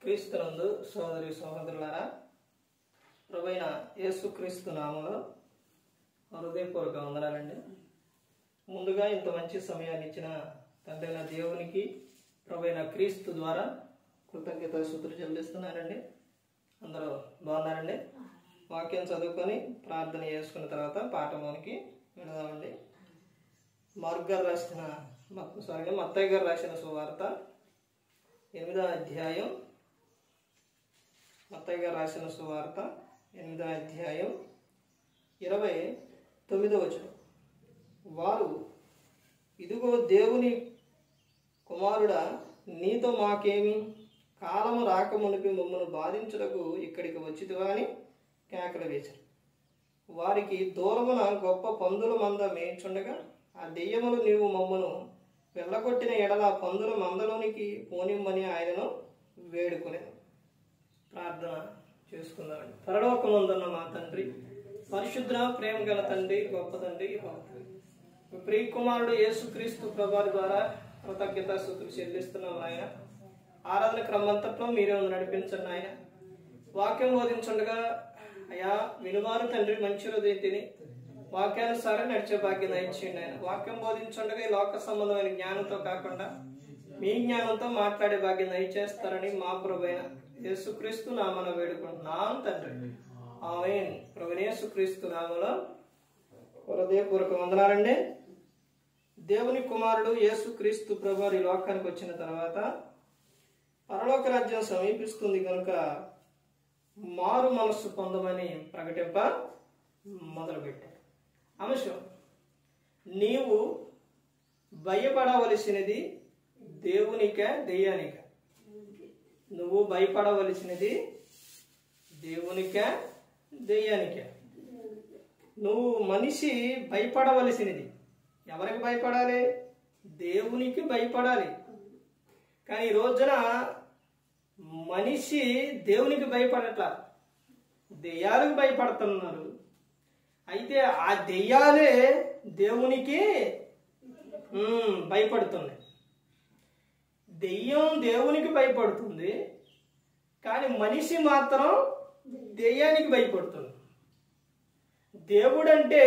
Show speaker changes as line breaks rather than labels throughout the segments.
క్రీస్తునందు సోదరి సహోదరులారా, ప్రభువైన యేసుక్రీస్తు నామములో హృదయపూర్వక వందనాలండి. ముందుగా ఇంత మంచి సమయాన్ని ఇచ్చిన తండ్రైన దేవునికి ప్రభువైన క్రీస్తు ద్వారా కృతజ్ఞతాస్తుతులు చెల్లిస్తున్నానండి. అందరూ బాగున్నారండి? వాక్యం చదువుకొని ప్రార్థన చేసుకున్న తర్వాత పాఠంలోనికి వెళదామండి. మత్తయి గారు రాసిన సువార్త 8వ అధ్యాయం, మత్తయి గారు రాసిన సువార్త 8వ అధ్యాయం 29వ వచనం. వారు, ఇదిగో దేవుని కుమారుడా, నీతో మాకేమి, కాలము రాకమునిపి మమ్మను బాధించుటకు ఇక్కడికి వచ్చితివా అని కేకలు వేశారు. వారికి దూరమున గొప్ప పందుల మంద మేయించుండగా, ఆ దెయ్యములు నీవు మమ్మను వెళ్ళగొట్టిన ఎడల పందుల మందలోనికి పోనిమ్మని ఆయనను వేడుకొనేది. ప్రార్థన చేసుకుందామండి. పరలోకమందున్న మా తండ్రి, పరిశుద్ధ ప్రేమ గల తండ్రి, గొప్ప తండ్రి, ప్రియ కుమారుడు యేసుక్రీస్తు ప్రభువారి ద్వారా కృతజ్ఞతాస్తుతులు చెల్లిస్తున్నాం ఆయన. ఆరాధన క్రమంతట్లో మీరే నడిపించండి ఆయన. వాక్యం బోధించుండగా అయా వినువారు తండ్రి మంచి హృదయం తిని వాక్యానుసారం నడిచే భాగ్యం దయచేయండి ఆయన. వాక్యం బోధించుండగా ఈ లోక సంబంధమైన జ్ఞానంతో కాకుండా మీ జ్ఞానంతో మాట్లాడే భాగ్యం దయచేస్తారని మా ప్రభువైన యేసుక్రీస్తు నామమున వేడుకుంటున్నాం తండ్రి, ఆమేన్. ప్రభువైన యేసుక్రీస్తు నామములో హృదయపూర్వక వందనాలండి. దేవుని కుమారుడు యేసుక్రీస్తు ప్రభువారు ఈ లోకానికి వచ్చిన తర్వాత పరలోక రాజ్యం సమీపిస్తుంది కనుక మారు మనస్సు పొందమని ప్రకటింప మొదలుపెట్టారు. అంశం, నీవు భయపడవలసినది దేవునిక దెయ్యానిక? నువ్వు భయపడవలసినది దేవునిక దెయ్యానిక? నువ్వు మనిషి భయపడవలసినది ఎవరికి భయపడాలి? దేవునికి భయపడాలి. కానీ ఈ రోజున మనిషి దేవునికి భయపడట్లా, దెయ్యాలకు భయపడుతున్నారు. అయితే ఆ దెయ్యాలే దేవునికి భయపడుతున్నాయి. దెయ్యం దేవునికి భయపడుతుంది, కానీ మనిషి మాత్రం దెయ్యానికి భయపడుతుంది. దేవుడు అంటే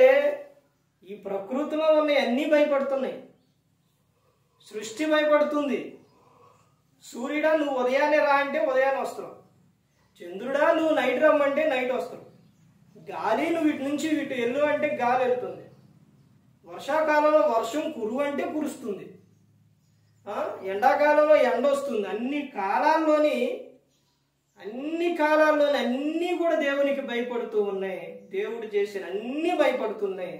ఈ ప్రకృతిలో ఉన్న అన్నీ భయపడుతున్నాయి. సృష్టి భయపడుతుంది. సూర్యుడా నువ్వు ఉదయాన్నే రా అంటే ఉదయాన్నే వస్తావు. చంద్రుడా నువ్వు నైట్ రమ్మంటే నైట్ వస్తావు. గాలి నువ్వు ఇటు నుంచి ఇటు వెళ్ళు అంటే గాలి వెళ్తుంది. వర్షాకాలంలో వర్షం కురువు అంటే కురుస్తుంది. ఎండాకాలంలో ఎండ వస్తుంది. అన్ని కాలాల్లోని అన్నీ కూడా దేవునికి భయపడుతూ ఉన్నాయి. దేవుడు చేసిన అన్నీ భయపడుతున్నాయి.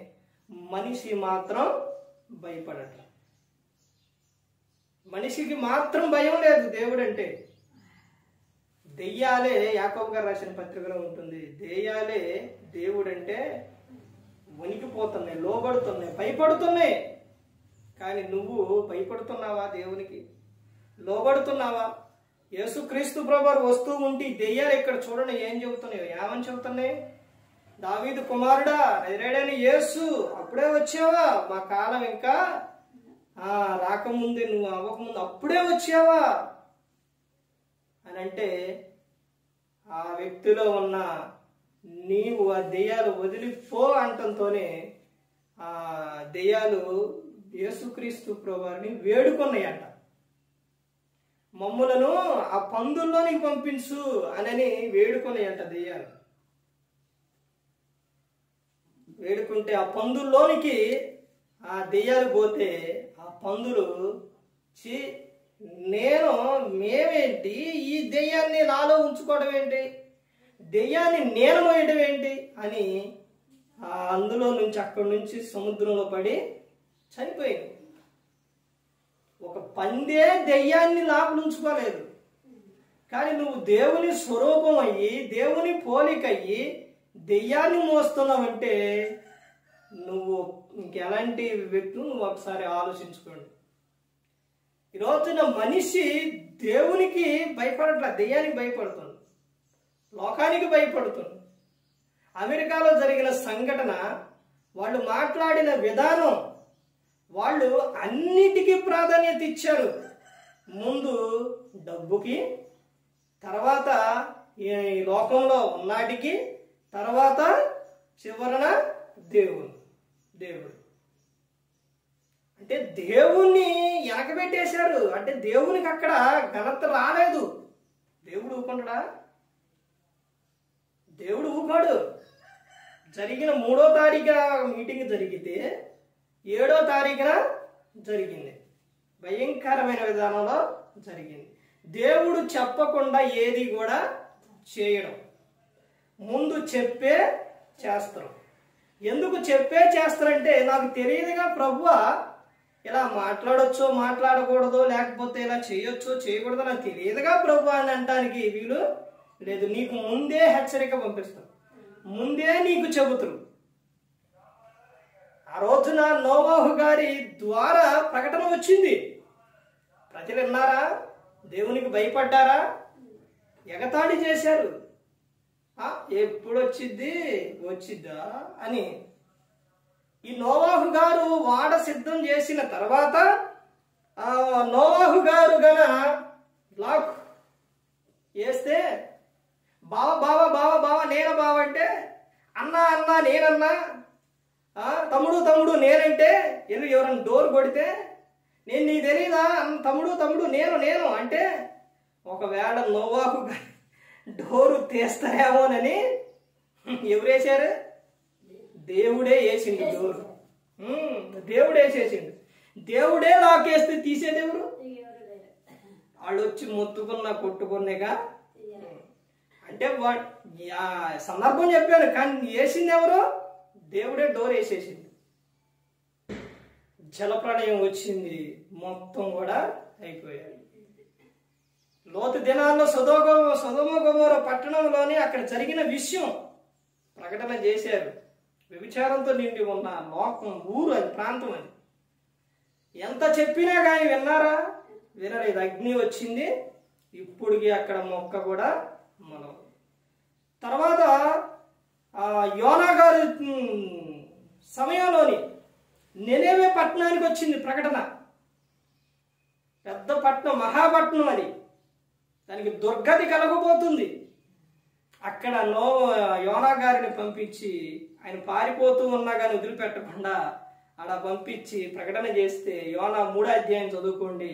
మనిషి మాత్రం భయపడట. మనిషికి మాత్రం భయం లేదు దేవుడు అంటే. దెయ్యాలే, యాకోబు గారు రాసిన పత్రికలో ఉంటుంది, దెయ్యాలే దేవుడంటే వణికిపోతున్నాయి, లోబడుతున్నాయి, భయపడుతున్నాయి. కానీ నువ్వు భయపడుతున్నావా? దేవునికి లోబడుతున్నావా? యేసుక్రీస్తు ప్రభువారు వస్తూ ఉంటే దెయ్యాలు ఇక్కడ చూడండి ఏం చెబుతున్నాయో. ఏమని చెబుతున్నాయి? దావీదు కుమారుడా, నజరేయుడైన యేసు, అప్పుడే వచ్చావా? మా కాలం ఇంకా రాకముందే, నువ్వు అవ్వకముందు అప్పుడే వచ్చావా అని అంటే, ఆ వ్యక్తిలో ఉన్న నీవు ఆ దెయ్యాలు వదిలిపో అంటంతోనే ఆ దెయ్యాలు యేసుక్రీస్తు ప్రభువారిని వేడుకున్నాయంట. మమ్ములను ఆ పందుల్లోనికి పంపించు అని వేడుకున్నాయంట దెయ్యాలు. వేడుకుంటే ఆ పందుల్లోనికి ఆ దెయ్యాలు పోతే ఆ పందులు, మేమేంటి, ఈ దెయ్యాన్ని నాలో ఉంచుకోవడం ఏంటి, దెయ్యాన్ని నేను మోయడం ఏంటి అని అందులో నుంచి అక్కడి నుంచి సముద్రంలో పడి చనిపోయింది. ఒక పందే దెయ్యాన్ని లోపల ఉంచుకోలేదు. కానీ నువ్వు దేవుని స్వరూపం అయ్యి, దేవుని పోలిక అయ్యి దెయ్యాన్ని మోస్తున్నావంటే నువ్వు ఇంకెలాంటి వ్యక్తులు నువ్వు ఒకసారి ఆలోచించుకోండి. ఈ రోజున మనిషి దేవునికి భయపడట్లా, దెయ్యానికి భయపడుతుంది, లోకానికి భయపడుతుంది. అమెరికాలో జరిగిన సంఘటన, వాళ్ళు మాట్లాడిన విధానం, వాళ్ళు అన్నిటికీ ప్రాధాన్యత ఇచ్చారు. ముందు డబ్బుకి, తర్వాత ఈ లోకంలో ఉన్నాటికి, తర్వాత చివరన దేవుడు అంటే దేవుణ్ణి వెనకబెట్టేశారు. అంటే దేవునికి అక్కడ ఘనత రాలేదు. దేవుడు ఊరుకుంటాడా? దేవుడు ఊరుకోడు. జరిగిన 3వ తారీఖున మీటింగ్ జరిగితే 7వ తారీఖున జరిగింది. భయంకరమైన విధానంలో జరిగింది. దేవుడు చెప్పకుండా ఏది కూడా చేయడం, ముందు చెప్పే చేస్తారు. ఎందుకు చెప్పే చేస్తారంటే, నాకు తెలియదుగా ప్రభువా, ఇలా మాట్లాడొచ్చో మాట్లాడకూడదో, లేకపోతే ఇలా చేయొచ్చో చేయకూడదో నాకు తెలియదుగా ప్రభువా అని అనడానికి వీలు లేదు. నీకు ముందే హెచ్చరిక పంపిస్తారు, ముందే నీకు చెబుతారు. ఆ రోజున నోవాహు గారి ద్వారా ప్రకటన వచ్చింది. ప్రజలు విన్నారా? దేవునికి భయపడ్డారా? ఎగతాళి చేశారు. ఎప్పుడు వచ్చిద్దా అని. ఈ నోవాహు గారు వాడ సిద్ధం చేసిన తర్వాత నోవాహు గారు గన లాక్ వేస్తే బావ నేన బావ అంటే, అన్నా నేనన్నా, తమ్ముడు నేనంటే, ఎవరన్నా డోర్ కొడితే నేను నీకు తెలీదా తమ్ముడు నేను అంటే, ఒకవేళ నోవాహు డోరు తీస్తారేమోనని ఎవరు వేసారు? దేవుడే వేసిండు డోరు. దేవుడే వేసేసిండు. దేవుడే లాకేస్తే తీసేది ఎవరు? వాళ్ళు వచ్చి మొత్తుకున్నా కొట్టుకునేగా. అంటే సందర్భం చెప్పాను, కానీ వేసింది ఎవరు? దేవుడే డోర్ వేసేసింది. జలప్రళయం వచ్చింది, మొత్తం కూడా అయిపోయాయి. లోతు దినాల్లో సొదొమ గొమొర పట్టణంలోని అక్కడ జరిగిన విషయం ప్రకటన చేశారు. వ్యభిచారంతో నిండి ఉన్న లోకం, ఊరు, అది ప్రాంతం. అది ఎంత చెప్పినా కానీ విన్నారా? వినలేదు. అగ్ని వచ్చింది, ఇప్పుడుకి అక్కడ మొక్క కూడా మనం. తర్వాత యోనా గారు సమయంలోని నెనేవే పట్టణానికి వచ్చింది ప్రకటన. పెద్ద పట్టణం, మహాపట్నం. అది దానికి దుర్గతి కలగబోతుంది. అక్కడ యోనా గారిని పంపించి, ఆయన పారిపోతూ ఉన్నా కానీ వదిలిపెట్టకుండా అలా పంపించి ప్రకటన చేస్తే, యోనా 3వ అధ్యాయం చదువుకోండి.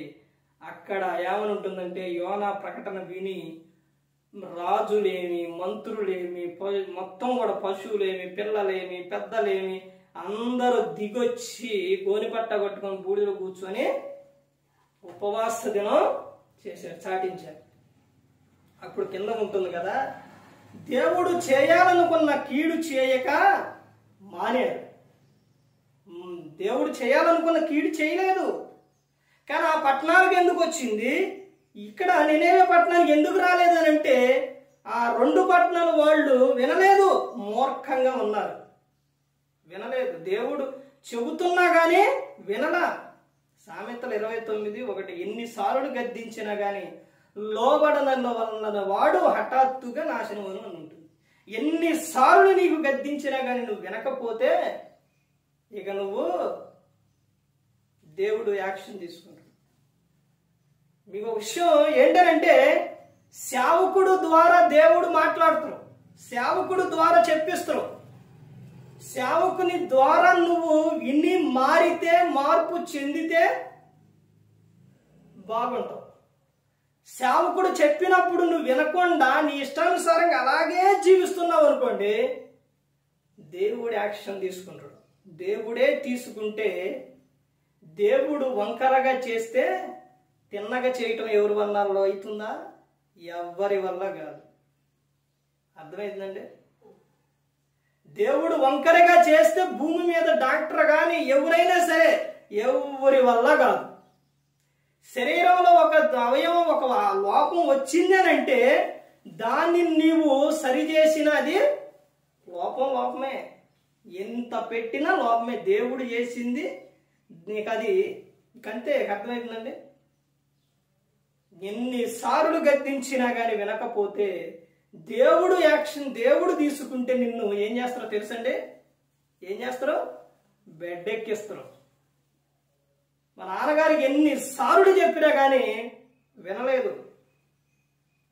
అక్కడ ఏమని ఉంటుందంటే, యోనా ప్రకటన విని రాజులేమి, మంత్రులేమి, మొత్తం కూడా పశువులేమి, పిల్లలేమి, పెద్దలేమి అందరూ దిగొచ్చి గోనిపట్ట కొట్టుకొని బూడిలో కూర్చొని ఉపవాస దినం చేశారు, చాటించారు. అప్పుడు కింద ఉంటుంది కదా, దేవుడు చేయాలనుకున్న కీడు చేయక మానేడు. దేవుడు చేయాలనుకున్న కీడు చేయలేదు. కానీ ఆ పట్టణానికి ఎందుకు వచ్చింది? ఇక్కడ నినేవే పట్టణానికి ఎందుకు రాలేదు అని అంటే, ఆ 2 పట్టణాలు వాళ్ళు వినలేదు, మూర్ఖంగా ఉన్నారు, వినలేదు. దేవుడు చెబుతున్నా కానీ వినలా. సామెతలు 29:1, ఎన్నిసార్లు గద్దించినా కానీ లోబడనన్న వాడు హఠాత్తుగా నాశనం అని ఉంటుంది. ఎన్నిసార్లు నీకు గద్దించినా కానీ నువ్వు వినకపోతే ఇక నువ్వు దేవుడు యాక్షన్ తీసుకుంటాడు. మీకు విషయం ఏంటంటే, సేవకుడు ద్వారా దేవుడు మాట్లాడుతున్నావు, సేవకుడు ద్వారా చెప్పిస్తున్నావు. సేవకుని ద్వారా నువ్వు విని మారితే, మార్పు చెందితే బాగుంటావు. సేవకుడు చెప్పినప్పుడు నువ్వు వినకుండా నీ ఇష్టానుసారంగా అలాగే జీవిస్తున్నావు అనుకోండి, దేవుడు యాక్షన్ తీసుకుంటాడు. దేవుడే తీసుకుంటే, దేవుడు వంకరగా చేస్తే తిన్నగా చేయటం ఎవరి వల్ల అవుతుందా? ఎవరి వల్ల కాదు. అర్థమైందండి? దేవుడు వంకరగా చేస్తే భూమి మీద డాక్టర్ కానీ ఎవరైనా సరే ఎవరి వల్ల కాదు. శరీరంలో ఒక అవయవం, ఒక లోపం వచ్చింది అని అంటే దాన్ని నీవు సరిచేసిన అది లోపమే. ఎంత పెట్టినా లోపమే. దేవుడు చేసింది నీకు అది కంతే. అర్థమవుతుందండి? ఎన్నిసార్లు గద్దించినా కానీ వినకపోతే దేవుడు యాక్షన్, దేవుడు తీసుకుంటే నిన్ను ఏం చేస్తారో తెలుసండి? ఏం చేస్తారో? బెడ్ ఎక్కిస్తారు. మా నాన్నగారికి ఎన్నిసార్లు చెప్పినా కానీ వినలేదు.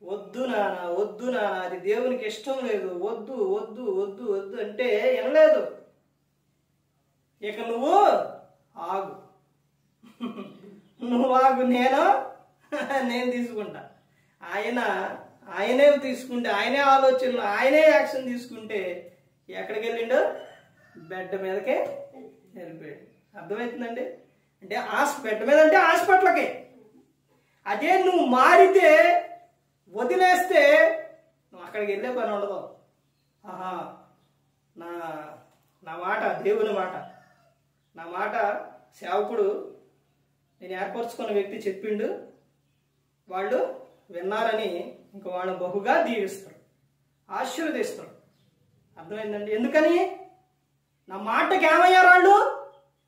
వద్దు నాన్న, వద్దు నాన్న, అది దేవునికి ఇష్టం లేదు, వద్దు వద్దు వద్దు వద్దు అంటే వినలేదు. ఇక నువ్వు ఆగు, నువ్వు ఆగు, నేను తీసుకుంటా. ఆయనే తీసుకుంటే, ఆయనే ఆలోచనలు, ఆయనే యాక్షన్ తీసుకుంటే ఎక్కడికి వెళ్ళిండో? బెడ్ మీదకే వెళ్ళిపోయాడు. అర్థమవుతుందండి? అంటే బెడ్ మీద అంటే హాస్పిటల్కి. అదే నువ్వు మారితే, వదిలేస్తే నువ్వు అక్కడికి వెళ్ళే పని ఉండదు. ఆహా, నా మాట దేవుని మాట, నా మాట సేవకుడు, నేను ఏర్పరచుకున్న వ్యక్తి చెప్పిండు, వాళ్ళు విన్నారని ఇంక వాళ్ళని బహుగా దీవిస్తారు, ఆశీర్వదిస్తారు. అర్థమైందండి? ఎందుకని? నా మాటకి ఏమయ్యారు? వాళ్ళు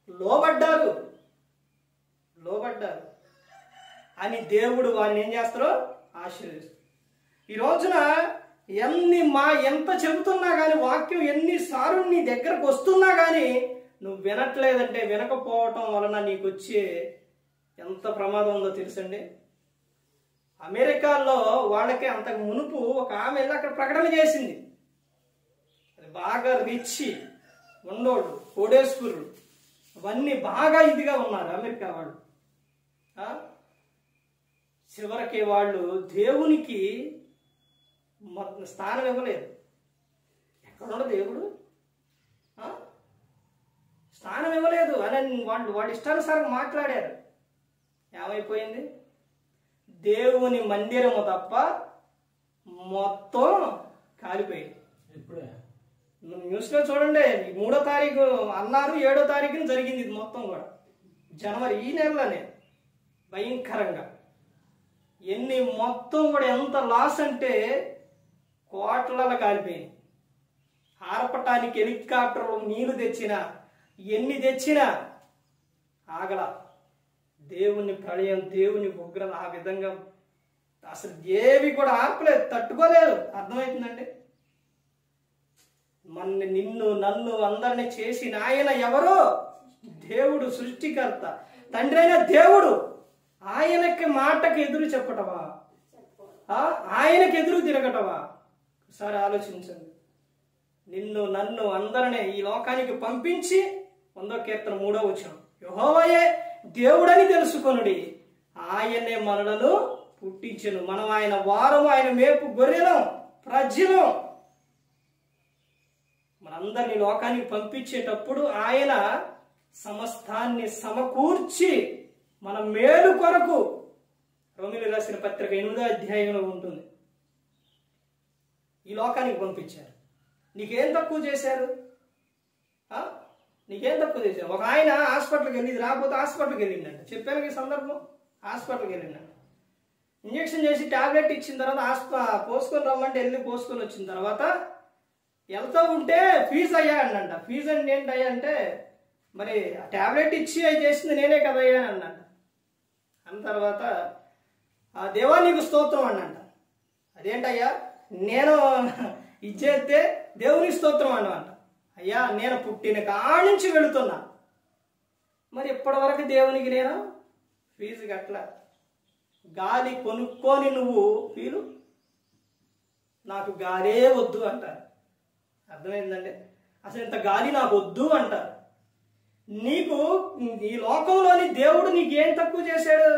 లోబడ్డారు అని దేవుడు వారిని ఏం చేస్తారో ఆశీర్వదిస్తారు. ఈ రోజున ఎంత చెబుతున్నా కానీ, వాక్యం ఎన్నిసార్లు నీ దగ్గరకు వస్తున్నా కానీ నువ్వు వినట్లేదంటే, వినకపోవటం వలన నీకు వచ్చే ఎంత ప్రమాదం ఉందో తెలుసండి. అమెరికాలో వాళ్ళకి అంతకు మునుపు ఒక ఆమె వెళ్ళి అక్కడ ప్రకటన చేసింది. అది బాగా రిచ్ ఉన్నోళ్ళు, కోడేశ్వరులు, అవన్నీ బాగా ఇదిగా ఉన్నారు అమెరికా వాళ్ళు. చివరికి వాళ్ళు దేవునికి స్థానం ఇవ్వలేదు. ఎక్కడున్న దేవుడు స్థానం ఇవ్వలేదు అని వాళ్ళు ఇష్టానుసారం మాట్లాడారు. ఏమైపోయింది? దేవుని మందిరము తప్ప మొత్తం కాలిపోయింది. న్యూస్లో చూడండి, 3వ తారీఖు అన్నారు, 7వ తారీఖున జరిగింది ఇది మొత్తం కూడా. జనవరి, ఈ నెలలోనే భయంకరంగా మొత్తం కూడా ఎంత లాస్ అంటే కోట్లలో కాలిపోయింది. ఆరపటానికి హెలికాప్టర్లు నీళ్లు తెచ్చినా, ఎన్ని తెచ్చినా ఆగల. దేవుని ప్రళయం, దేవుని ఉగ్రత ఆ విధంగా అసలు ఏవి కూడా ఆపలేదు, తట్టుకోలేదు. అర్థమవుతుందండి? నిన్ను నన్ను అందరినీ చేసిన ఆయన ఎవరు? దేవుడు, సృష్టికర్త, తండ్రి అయిన దేవుడు. ఆయనకి మాటకి ఎదురు చెప్పటవా? ఆయనకి ఎదురు తిరగటవా? ఒకసారి ఆలోచించండి. నిన్ను నన్ను అందరినీ ఈ లోకానికి పంపించి 100వ కీర్తన 3వ వచనం, యెహోవాయే దేవుడని తెలుసుకొనుడి, ఆయనే మనలను పుట్టించెను, మనం ఆయన వారము, ఆయన మేపు గొర్రెలం, ప్రజలం. మనందరినీ లోకానికి పంపించేటప్పుడు ఆయన సమస్తాన్ని సమకూర్చి మన మేలు కొరకు, రోమీయులకు రాసిన పత్రిక 8వ అధ్యాయంలో ఉంటుంది, ఈ లోకానికి పంపించారు. నీకేం తక్కువ చేశారు? నీకేం తక్కువ చేశారు? ఒక ఆయన హాస్పిటల్కి వెళ్ళి రాకపోతే హాస్పిటల్కి వెళ్ళిందంట. చెప్పాను ఈ సందర్భం. హాస్పిటల్కి వెళ్ళిందంట. ఇంజక్షన్ చేసి టాబ్లెట్ ఇచ్చిన తర్వాత పోసుకొని రమ్మంటే వెళ్ళి పోసుకొని వచ్చిన తర్వాత వెళ్తూ ఉంటే ఫీజు అయ్యా అన్నంట. ఫీజు అంటే ఏంటయ్యా అంటే, మరి టాబ్లెట్ ఇచ్చి అవి చేసింది నేనే కదయ్యా అని అన్నంట. అన్న తర్వాత దేవా నీకు స్తోత్రం అన్నంట. అదేంటయ్యా, నేను ఇచ్చేస్తే దేవునికి స్తోత్రం అన్నమాట. అయ్యా నేను పుట్టిన కాడి నుంచి వెళుతున్నా, మరి ఇప్పటి వరకు దేవునికి నేను ఫీజు కట్టలా. గాలి కొనుక్కొని నువ్వు ఫీలు, నాకు గాలే వద్దు అంటారు. అర్థమైందండి? అసలు ఇంత గాలి నాకు వద్దు అంటారు. నీకు ఈ లోకంలోని దేవుడు నీకేం తక్కువ చేశాడు?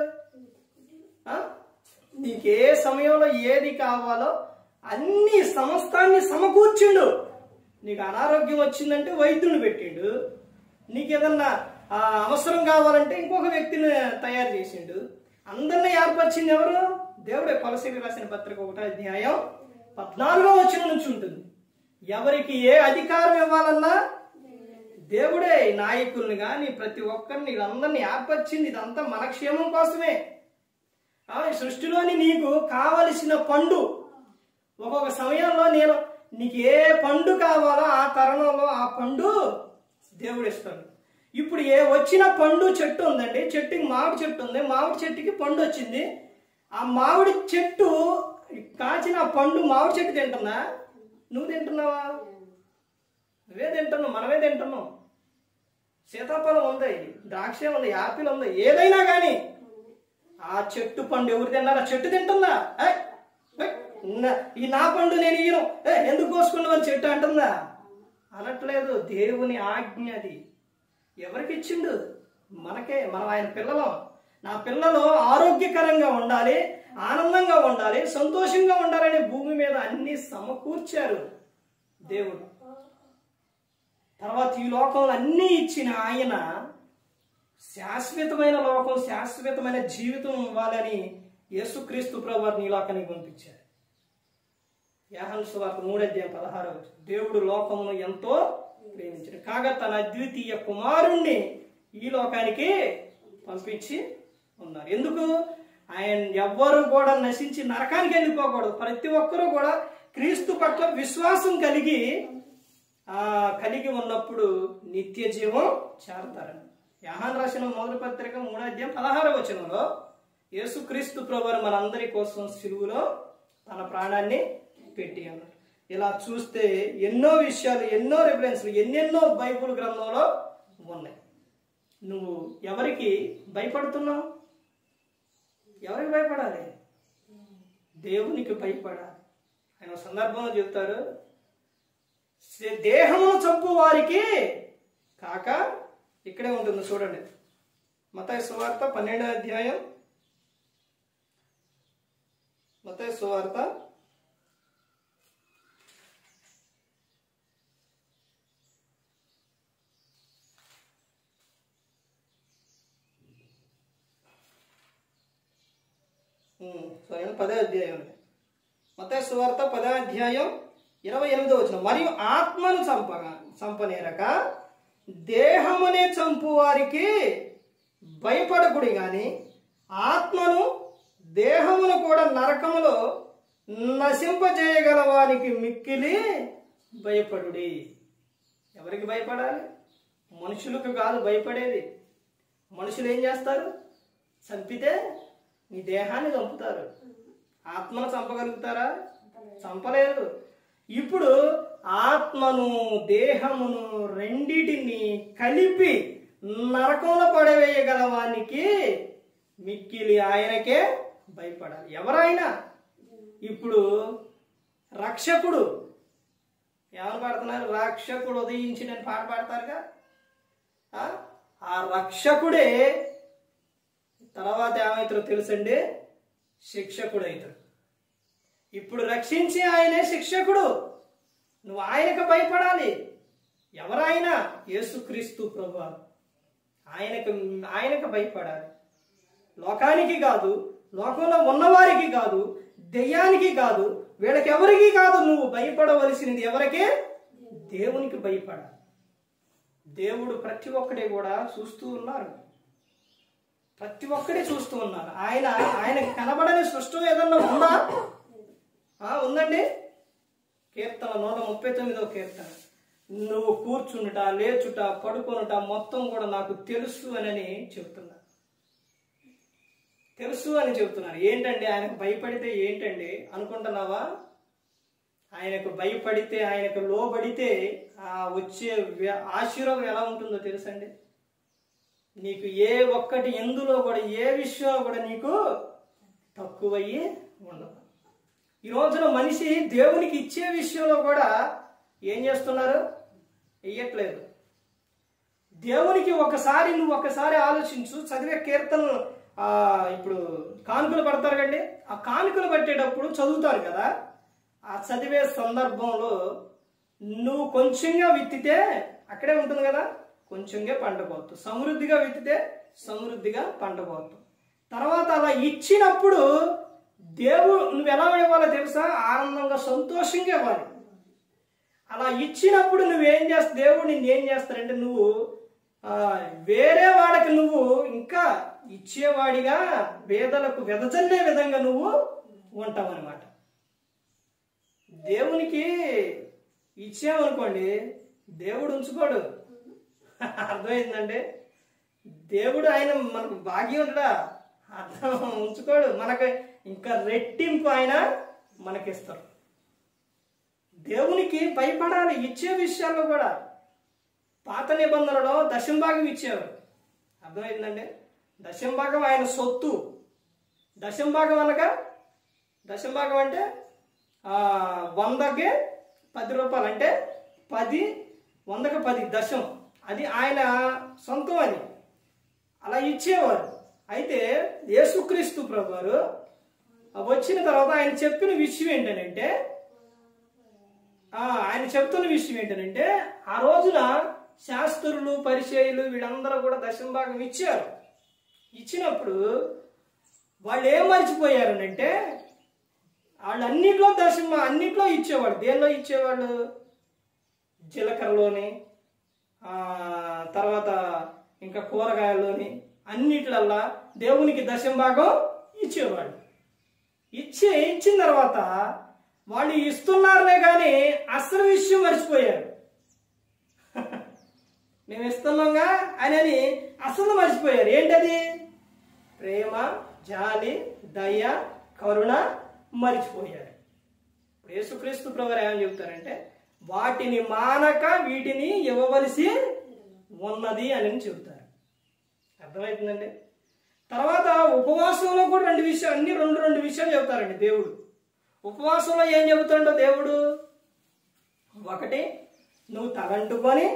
నీకే సమయంలో ఏది కావాలో అన్ని సమస్తాన్ని సమకూర్చిండు. నీకు అనారోగ్యం వచ్చిందంటే వైద్యుని పెట్టిండు. నీకు ఏదన్నా అవసరం కావాలంటే ఇంకొక వ్యక్తిని తయారు చేసిండు. అందరినీ ఏర్పరిచింది ఎవరు? దేవుడే. కొలసీలకు రాసిన పత్రిక 1వ అధ్యాయం 14వ వచనం నుంచి ఉంటుంది. ఎవరికి ఏ అధికారం ఇవ్వాలన్నా దేవుడే. నాయకుల్ని కానీ ప్రతి ఒక్కరిని వీళ్ళందరినీ ఏర్పరిచింది. ఇదంతా మన క్షేమం కోసమే. సృష్టిలోని నీకు కావలసిన పండు ఒక్కొక్క సమయంలో నీకు ఏ పండు కావాలో ఆ తరుణంలో ఆ పండు దేవుడు ఇస్తాడు. ఇప్పుడు వచ్చిన పండు చెట్టు ఉందండి, చెట్టుకి మామిడి చెట్టు ఉంది, మామిడి చెట్టుకి పండు వచ్చింది. ఆ మామిడి చెట్టు కాచిన పండు మామిడి చెట్టు తింటుందా? నువ్వు తింటున్నావా? నువ్వే తింటున్నావు, మనమే తింటున్నాం. సీతాఫలం ఉంది, ద్రాక్ష ఉంది, యాపిల్ ఉంది, ఏదైనా కానీ ఆ చెట్టు పండు ఎవరు తిన్నారా? చెట్టు తింటుందా? ఈ నా పండు నేను ఇయ్యను, ఎందుకు కోసుకున్నావు చెట్టు అంటుందా? అనట్లేదు. దేవుని ఆజ్ఞ అది. ఎవరికి ఇచ్చిండు? మనకే. మనం ఆయన పిల్లలం. నా పిల్లలు ఆరోగ్యకరంగా ఉండాలి, ఆనందంగా ఉండాలి, సంతోషంగా ఉండాలని భూమి మీద అన్ని సమకూర్చారు దేవుడు. తర్వాత ఈ లోకంలో అన్నీ ఇచ్చిన ఆయన శాశ్వతమైన లోకం, శాశ్వతమైన జీవితం ఇవ్వాలని యేసుక్రీస్తు ప్రభువారిని ఈ లోకానికి పంపించారు. యోహాను సువార్త 3:16 దేవుడు లోకమును ఎంతో ప్రేమించాడు కాగా తన అద్వితీయ కుమారుణ్ణి ఈ లోకానికి పంపించి ఉన్నారు. ఎందుకు? ఆయన ఎవ్వరూ కూడా నశించి నరకానికి వెళ్ళిపోకూడదు. ప్రతి ఒక్కరూ కూడా క్రీస్తు పట్ల విశ్వాసం కలిగి ఉన్నప్పుడు నిత్య జీవం చేరతారని. యోహాను రాసిన మొదటి పత్రిక 3:16 యేసుక్రీస్తు ప్రభువు మనందరి కోసం సిలువలో తన ప్రాణాన్ని పెట్టి అన్నారు. ఇలా చూస్తే ఎన్నో విషయాలు, ఎన్నో రిఫరెన్స్లు, ఎన్నెన్నో బైబిల్ గ్రంథంలో ఉన్నాయి. నువ్వు ఎవరికి భయపడుతున్నావు? ఎవరికి భయపడాలి? దేవునికి భయపడాలి. ఆయన సందర్భంలో చెప్తారు, దేహమును చంపు వారికి కాక, ఇక్కడే ఉంటుంది చూడండి, మత్తయి సువార్త 12వ అధ్యాయం, మత్తయి సువార్త 10వ అధ్యాయం, మత్తయి సువార్త 10వ అధ్యాయం 28వ మరియు ఆత్మను చంపనేరక దేహమునే చంపు వారికి భయపడకుడి గాని ఆత్మను దేహమును కూడా నరకములో నశింపజేయగల వారికి మిక్కిలి భయపడుడి. ఎవరికి భయపడాలి? మనుషులకు కాదు భయపడేది. మనుషులు ఏం చేస్తారు? చంపితే నీ దేహాన్ని చంపుతారు. ఆత్మను చంపగలుగుతారా? చంపలేరు. ఇప్పుడు ఆత్మను దేహమును రెండిటిని కలిపి నరకంలో పడవేయగల వానికి మిక్కిలి ఆయనకే భయపడాలి. ఎవరైనా ఇప్పుడు రక్షకుడు ఎవరు పాడుతున్నారు? రక్షకుడు ఉదయించిన పాట పాడతారుగా. ఆ రక్షకుడే తర్వాత ఏమవుతారో తెలుసండి? శిక్షకుడు అవుతాడు. ఇప్పుడు రక్షించి ఆయనే శిక్షకుడు. నువ్వు ఆయనకు భయపడాలి. ఎవరైనా యేసుక్రీస్తు ప్రభువు ఆయనకు భయపడాలి. లోకానికి కాదు, లోకంలో ఉన్నవారికి కాదు, దెయ్యానికి కాదు, వీళ్ళకి ఎవరికి కాదు. నువ్వు భయపడవలసినది ఎవరికే? దేవునికి భయపడాలి. దేవుడు ప్రతి ఒక్కడే కూడా చూస్తూ ఉన్నారు. ప్రతి ఒక్కడే చూస్తూ ఉన్నారు. ఆయనకి కనబడని సృష్టి ఏదన్నా ఉందా? ఉందండి. కీర్తన 139వ కీర్తన, నువ్వు కూర్చుంట, లేచుట, పడుకొనుట మొత్తం కూడా నాకు తెలుసు అని చెప్తున్నా. తెలుసు అని చెప్తున్నారు. ఏంటండి ఆయనకు భయపడితే ఏంటండి అనుకుంటున్నావా? ఆయనకు భయపడితే, ఆయనకు లోబడితే వచ్చే ఆశీర్వాదం ఎలా ఉంటుందో తెలుసండి. నీకు ఏ ఒక్కటి ఎందులో కూడా, ఏ విషయంలో కూడా నీకు తక్కువయ్యి ఉండదు. ఈ రోజున మనిషి దేవునికి ఇచ్చే విషయంలో కూడా ఏం చేస్తున్నారు? ఇయ్యట్లేదు. దేవునికి నువ్వు ఒకసారి ఆలోచించు. చదివే కీర్తనలు ఇప్పుడు కానుకలు పడతారు కండి. ఆ కానుకలు పట్టేటప్పుడు చదువుతారు కదా. ఆ చదివే సందర్భంలో నువ్వు కొంచెంగా విత్తితే అక్కడే ఉంటుంది కదా, కొంచెంగా పండబోతు. సమృద్ధిగా విత్తితే సమృద్ధిగా పండబోతు. తర్వాత అలా ఇచ్చినప్పుడు దేవుడు నువ్వు ఎలా ఇవ్వాలో తెలుసా? ఆనందంగా, సంతోషంగా ఇవ్వాలి. అలా ఇచ్చినప్పుడు నువ్వేం చేస్తా, దేవుడు నిన్నేం చేస్తాడంటే, నువ్వు వేరే వాడికి నువ్వు ఇంకా ఇచ్చేవాడిగా, పేదలకు వెదజల్లే విధంగా నువ్వు ఉంటావు అన్నమాట. దేవునికి ఇచ్చామనుకోండి, దేవుడు ఉంచుకోడు. అర్థమైందండి? దేవుడు ఆయన మనకు భాగ్యవంతుడా, అర్థం ఉంచుకోడు. మనకు ఇంకా రెట్టింపు ఆయన మనకిస్తారు. దేవునికి భయపడాలి ఇచ్చే విషయాల్లో కూడా. పాత నిబంధనలో దశంభాగం ఇచ్చేవారు. అర్థమైందండి? దశంభాగం ఆయన సొత్తు. దశంభాగం అనగా, దశంభాగం అంటే 100కి 10 రూపాయలు, అంటే 100కి 10 దశం, అది ఆయన సొంతం, అది అలా ఇచ్చేవారు. అయితే యేసుక్రీస్తు ప్రభువారు వచ్చిన తర్వాత ఆయన చెప్పిన విషయం ఏంటనంటే, ఆ రోజున శాస్త్రులు పరిచయులు వీళ్ళందరూ కూడా దశమ భాగం ఇచ్చారు. ఇచ్చినప్పుడు వాళ్ళు ఏం మర్చిపోయారనంటే, వాళ్ళు అన్నిట్లో ఇచ్చేవాళ్ళు. దేనిలో ఇచ్చేవాళ్ళు? జీలకర్రలోని, తర్వాత ఇంకా కూరగాయల్లోని, అన్నిట్లల్లా దేవునికి దశమ భాగం ఇచ్చేవాళ్ళు. ఇచ్చిన తర్వాత వాళ్ళు ఇస్తున్నారులే కానీ అసలు విషయం మర్చిపోయారు. మేము ఇస్తున్నాంగా అని అసలు మర్చిపోయారు. ఏంటది? ప్రేమ, జాలి, దయ, కరుణ మర్చిపోయారు. యేసుక్రీస్తు ప్రభువారు ఏమని చెప్తారంటే, వాటిని మానక వీటిని ఇవ్వవలసి ఉన్నది అని చెబుతారు. అర్థమవుతుందండి? తర్వాత ఉపవాసంలో కూడా రెండు విషయాలు చెబుతారండి దేవుడు. ఉపవాసంలో ఏం చెబుతాడో దేవుడు, ఒకటి, నువ్వు తలంటుకొని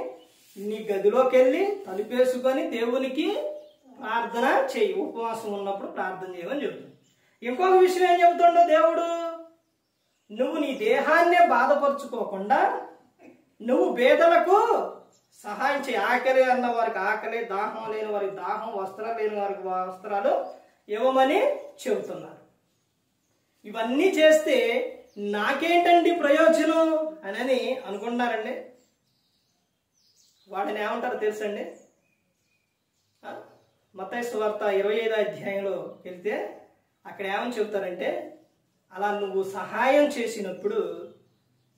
నీ గదిలోకి వెళ్ళి తలుపేసుకొని దేవునికి ప్రార్థన చెయ్యి. ఉపవాసం ఉన్నప్పుడు ప్రార్థన చేయమని చెబుతుంది. ఇంకొక విషయం ఏం చెబుతాడో దేవుడు, నువ్వు నీ దేహాన్నే బాధపరుచుకోకుండా నువ్వు పేదలకు సహాయం చేయి. ఆకలి అన్న వారికి ఆకలి, దాహం లేని వారికి దాహం, వస్త్రాలు లేని వారికి వస్త్రాలు ఇవ్వమని చెబుతున్నారు. ఇవన్నీ చేస్తే నాకేంటండి ప్రయోజనం అని అనుకుంటున్నారండి. వాడిని ఏమంటారు తెలుసండి? మత్తయి సువార్త 25వ అధ్యాయంలో వెళ్తే అక్కడ ఏమని చెబుతారంటే, అలా నువ్వు సహాయం చేసినప్పుడు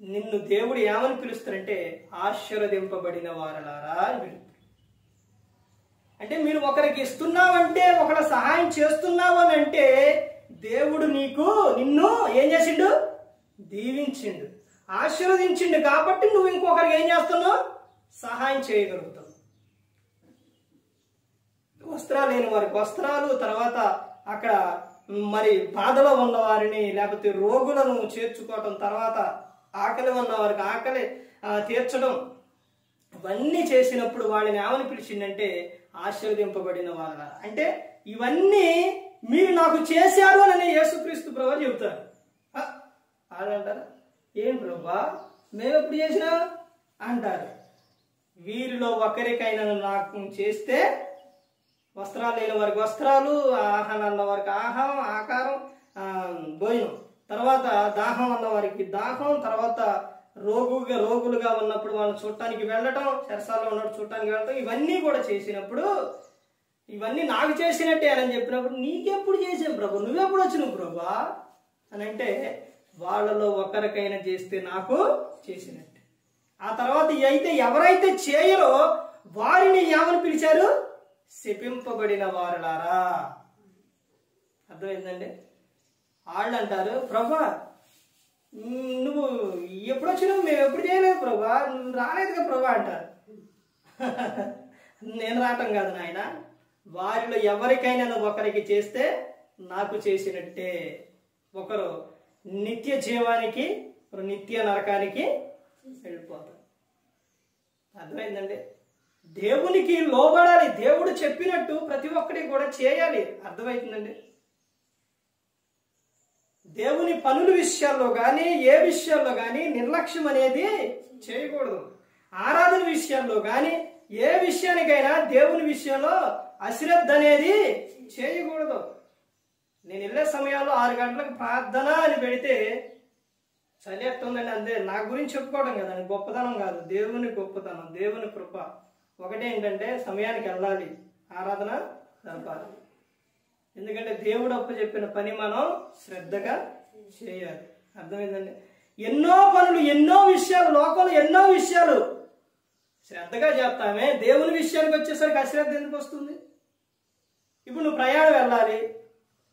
నిన్ను దేవుడు ఏమని పిలుస్తారంటే, ఆశీర్వదింపబడిన వారలారా అని పిలుస్తారు. అంటే మీరు ఒకరికి ఇస్తున్నావంటే, ఒకరి సహాయం చేస్తున్నావు అని అంటే దేవుడు నిన్ను ఏం చేసిండు? దీవించిండు, ఆశీర్వదించిండు. కాబట్టి నువ్వు ఇంకొకరికి ఏం చేస్తున్నావు? సహాయం చేయగలుగుతావు. వస్త్రాలు లేని వారికి వస్త్రాలు, తర్వాత అక్కడ మరి బాధలో ఉన్న వారిని లేకపోతే రోగులను చేర్చుకోవటం, తర్వాత ఆకలి ఉన్న వారికి ఆకలి తీర్చడం, ఇవన్నీ చేసినప్పుడు వాళ్ళని ఏమని పిలిచిందంటే ఆశీర్వదింపబడిన వాళ్ళ. అంటే ఇవన్నీ మీరు నాకు చేశారు అని యేసుక్రీస్తు ప్రభువు చెబుతారు. వాళ్ళంటారు, ఏం ప్రభా మేమెప్పుడు చేసినా అంటారు. వీరిలో ఒకరికైనా నాకు చేస్తే, వస్త్రాలు లేని వారికి వస్త్రాలు, ఆహారం అన్న వారికి ఆకారం భోజనం, తర్వాత దాహం అన్న వారికి దాహం, తర్వాత రోగులుగా ఉన్నప్పుడు వాళ్ళని చూడటానికి వెళ్ళటం, చెరసాల్లో ఉన్నప్పుడు చూడటానికి వెళ్ళటం, ఇవన్నీ కూడా చేసినప్పుడు ఇవన్నీ నాకు చేసినట్టే అని చెప్పినప్పుడు, నీకెప్పుడు చేసాం ప్రభు, నువ్వెప్పుడు వచ్చినావు ప్రభా అని అంటే, వాళ్ళలో ఒకరికైనా చేస్తే నాకు చేసినట్టే. ఆ తర్వాత అయితే ఎవరైతే చేయరో వారిని ఏమని పిలిచారు? శపింపబడిన వారులారా. అర్థమైందండి? వాళ్ళు అంటారు, ప్రభా నువ్వు ఎప్పుడు వచ్చినావు, మేము ఎప్పుడు చేయలేదు ప్రభా, నువ్వు రాలేదుగా ప్రభా అంటారు. నేను రావటం కాదు నాయన, వారిలో ఎవరికైనా నువ్వు ఒకరికి చేస్తే నాకు చేసినట్టే. ఒకరు నిత్య జీవానికి, ఒకరు నిత్య నరకానికి వెళ్ళిపోతారు. అర్థమైందండి? దేవునికి లోబడాలి, దేవుడు చెప్పినట్టు ప్రతి ఒక్కరికి కూడా చేయాలి. అర్థమవుతుందండి? దేవుని పనుల విషయాల్లో కానీ ఏ విషయాల్లో కానీ నిర్లక్ష్యం అనేది చేయకూడదు. ఆరాధన విషయాల్లో కానీ ఏ విషయానికైనా దేవుని విషయంలో అశ్రద్ధ అనేది చేయకూడదు. నేను వెళ్ళే సమయంలో 6 గంటలకు ప్రార్థన అని పెడితే చదివేస్తుందండి, అంతే. నా గురించి చెప్పుకోవడం కదా, గొప్పతనం కాదు, దేవుని గొప్పతనం, దేవుని కృప. ఒకటే ఏంటంటే సమయానికి వెళ్ళాలి, ఆరాధన జరపాలి. ఎందుకంటే దేవుడు అప్పచెప్పిన పని మనం శ్రద్ధగా చేయాలి. అర్థమైందండి? ఎన్నో పనులు, ఎన్నో విషయాలు, లోకంలో ఎన్నో విషయాలు శ్రద్ధగా చేస్తామే, దేవుని విషయానికి వచ్చేసరికి అశ్రద్ధ ఎందుకు వస్తుంది? ఇప్పుడు నువ్వు ప్రయాణం వెళ్ళాలి,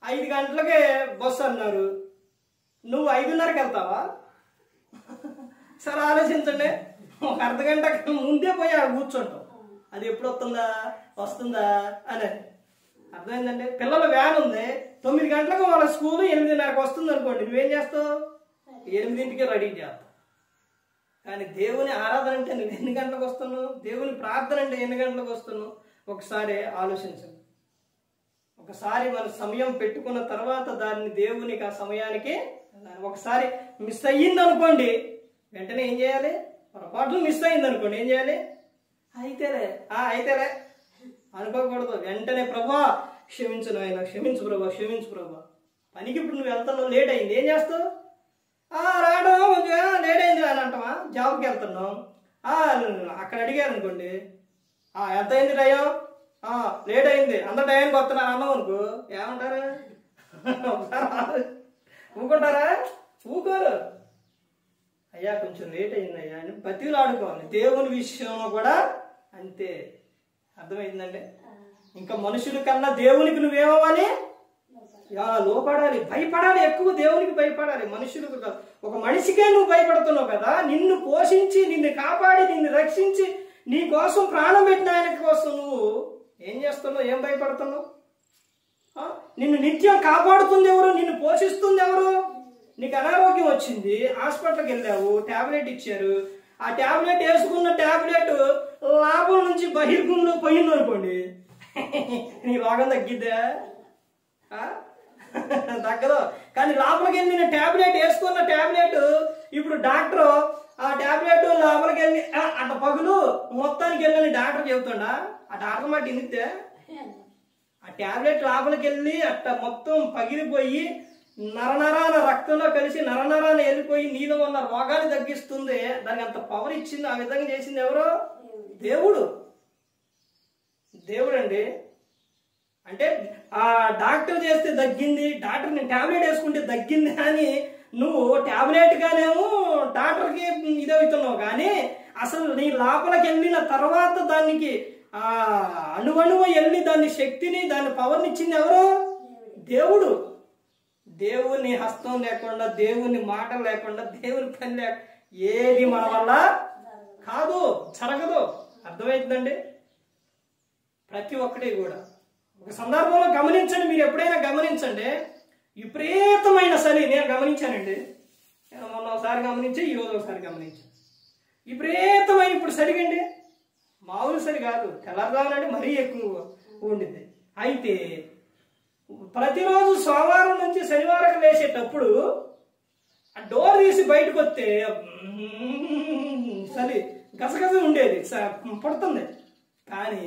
5 గంటలకే బస్సు అన్నారు, నువ్వు 5:30కి వెళ్తావా? సరే ఆలోచించండి. ఒక అర్ధగంట ముందే పోయి ఆడ కూర్చుంటాం, అది ఎప్పుడు వస్తుందా అని. అర్థమైందండి? పిల్లల వ్యాన్ ఉంది, 9 గంటలకు వాళ్ళ స్కూల్ 8:30కి వస్తుంది అనుకోండి, నువ్వేం చేస్తావు? 8ంటికే రెడీ చేస్తాం. కానీ దేవుని ఆరాధన అంటే నువ్వు ఎన్ని గంటలకు వస్తున్నావు? దేవుని ప్రార్థన అంటే ఎన్ని గంటలకు వస్తున్నావు? ఒకసారి ఆలోచించండి. ఒకసారి మన సమయం పెట్టుకున్న తర్వాత దాన్ని దేవునికి ఆ సమయానికి ఒకసారి మిస్ అయ్యింది అనుకోండి, వెంటనే ఏం చేయాలి? పొరపాట్లు మిస్ అయింది అనుకోండి, ఏం చేయాలి? అయితేలే అనుకోకూడదు. వెంటనే ప్రభా క్షమించు నాయన, క్షమించు ప్రభా, క్షమించు ప్రభా. పనికి ఇప్పుడు నువ్వు వెళ్తున్నావు, లేట్ అయింది, ఏం చేస్తావు? రావడం లేట్ అయింది అని అంటావా? జాబ్కి వెళ్తున్నావు, అక్కడ అడిగారు అనుకోండి, ఎంత అయింది టైం? లేట్ అయింది, అంత టైంకి వస్తున్నాను అన్నావు అనుకో, ఏమంటారు? ఒకసారి ఊకుంటారా? ఊకోరు. అయ్యా కొంచెం లేట్ అయింది అయ్యా అని బతిలు ఆడుకోవాలి. దేవుని విషయంలో కూడా అంతే. అర్థమైందండి? ఇంకా మనుషుల కన్నా దేవునికి నువ్వేమవ్వాలి? లోపడాలి, భయపడాలి, ఎక్కువ దేవునికి భయపడాలి. మనుషులకు కాదు. ఒక మనిషికే నువ్వు భయపడుతున్నావు కదా, నిన్ను పోషించి నిన్ను కాపాడి నిన్ను రక్షించి నీ కోసం ప్రాణం పెట్టిన ఆయన కోసం నువ్వు ఏం చేస్తున్నావు? ఏం భయపడుతున్నావు? నిన్ను నిత్యం కాపాడుతుంది ఎవరు? నిన్ను పోషిస్తుంది ఎవరు? నీకు అనారోగ్యం వచ్చింది, హాస్పిటల్కి వెళ్ళావు, టాబ్లెట్ ఇచ్చారు, ఆ టాబ్లెట్ వేసుకున్న టాబ్లెట్ లాభం నుంచి బహిర్గుంలో పోయింది అనుకోండి, నీ రోగం తగ్గిద్దా? తగ్గదు. కానీ లోపలికి వెళ్ళిన టాబ్లెట్ వేసుకున్న టాబ్లెట్ ఇప్పుడు డాక్టర్ ఆ టాబ్లెట్ లోపలికి వెళ్ళి అట్ట పగులు మొత్తానికి వెళ్ళని డాక్టర్ చెబుతాడా? ఆ డాక్టర్ మాట వినితే ఆ టాబ్లెట్ లోపలికి వెళ్ళి అట్ట మొత్తం పగిలిపోయి నరనరాన రక్తంలో కలిసి నరనరాన వెళ్ళిపోయి నీలో ఉన్న రోగాన్ని తగ్గిస్తుంది. దానికి అంత పవర్ ఇచ్చింది, ఆ విధంగా చేసింది ఎవరు? దేవుడు. దేవుడు అండి. అంటే ఆ డాక్టర్ చేస్తే తగ్గింది, డాక్టర్ నేను టాబ్లెట్ వేసుకుంటే తగ్గింది అని నువ్వు టాబ్లెట్ గానేమో డాక్టర్కి ఇదవుతున్నావు. కానీ అసలు నీ లోపలికి వెళ్ళిన తర్వాత దానికి అణువణువు వెళ్ళి దాని శక్తిని దాని పవర్ని ఇచ్చింది ఎవరు? దేవుడు. దేవుని హస్తం లేకుండా, దేవుని మాటలు లేకుండా, దేవుని పని లేక ఏది మన వల్ల కాదు, జరగదు. అర్థమవుతుందండి? ప్రతి ఒక్కటి కూడా ఒక సందర్భంలో గమనించండి. మీరు ఎప్పుడైనా గమనించండి, విపరీతమైన చలి నేను గమనించానండి. నేను మొన్న ఒకసారి గమనించి, ఈరోజు ఒకసారి గమనించాను. విపరీతమైన ఇప్పుడు చలిగండి, మామూలు చలి కాదు, తెల్లదామనంటే మరీ ఎక్కువ ఉండింది. అయితే ప్రతిరోజు సోమవారం నుంచి శనివారం లేచేటప్పుడు ఆ డోర్ తీసి బయటకు వస్తే చలి గసగస ఉండేది, పడుతుంది. కానీ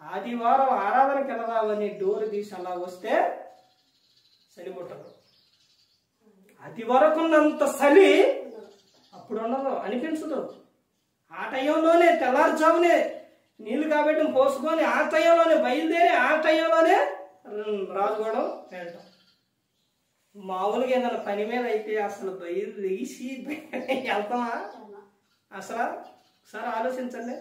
ఆదివారం ఆరాధనకి వెళదామని డోర్ తీసి అలా వస్తే చలి పుట్టదు. అది వరకు ఉన్నంత చలి అప్పుడు ఉండదు, అనిపించదు. ఆ టైంలోనే తెల్లారుజామునే నీళ్లు కాబట్టి పోసుకొని ఆ టైంలోనే బయలుదేరి ఆ టైంలోనే రాజుకోవడం వెళ్ళటం. మామూలుగా ఏదైనా పని మీద అయితే అసలు లేచి వెళ్తామా? అసలు ఒకసారి ఆలోచించండి.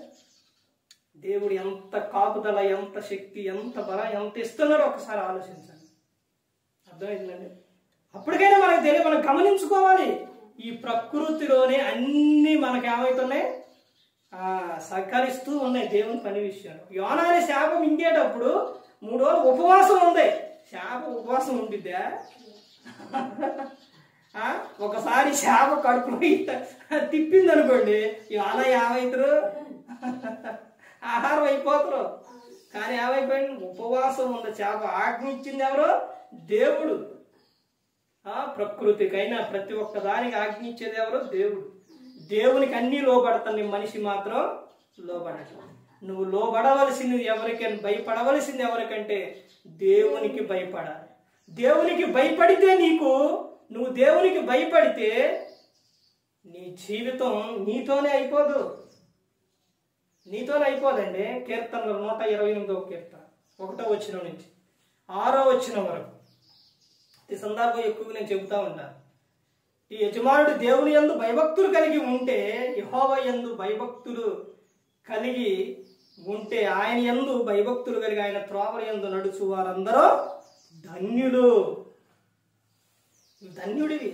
దేవుడు ఎంత కాపుదల, ఎంత శక్తి, ఎంత బలం, ఎంత ఇస్తున్నారో ఒకసారి ఆలోచించండి. అర్థమైందండి? అప్పటికైనా మనకు తెలియదు, మనం గమనించుకోవాలి. ఈ ప్రకృతిలోనే అన్ని మనకు ఏమవుతున్నాయి? సహకరిస్తూ ఉన్నాయి దేవుని పని విషయంలో. యోనా అనే శాపం ఇంకేటప్పుడు 3 రోజులు ఉపవాసం ఉంది. శాపం ఉపవాసం ఉండిద్దా? ఒకసారి శాప కడుపులో తిప్పింది అనుకోండి, యోనా ఏమవుతారు? ఆహారం అయిపోతారు. కానీ ఏమైపోయింది? ఉపవాసం ఉంది చేప. ఆజ్ఞ ఇచ్చింది ఎవరు? దేవుడు. ప్రకృతికైనా ప్రతి ఒక్క దానికి ఆజ్ఞ ఇచ్చేది ఎవరు? దేవుడు. దేవునికి అన్ని లోబడతాను, మనిషి మాత్రం లోబడటం. నువ్వు లోబడవలసింది ఎవరికైనా, భయపడవలసింది ఎవరికంటే దేవునికి భయపడాలి. దేవునికి భయపడితే నువ్వు దేవునికి భయపడితే నీ జీవితం నీతోనే అయిపోదు. నీతోనే అయిపోదండి. కీర్తనలు 128వ కీర్తన 1వ వచనం నుంచి 6వ వచనం వరకు ఈ సందర్భం ఎక్కువగా నేను చెబుతా ఉంటాను. ఈ యజమానుడు దేవుని యందు భయభక్తులు కలిగి ఉంటే, యెహోవా యందు భయభక్తులు కలిగి ఉంటే, ఆయన యందు భయభక్తులు కలిగి ఆయన త్రోవల యందు నడుచు వారందరూ ధన్యులు. ధన్యుడివి.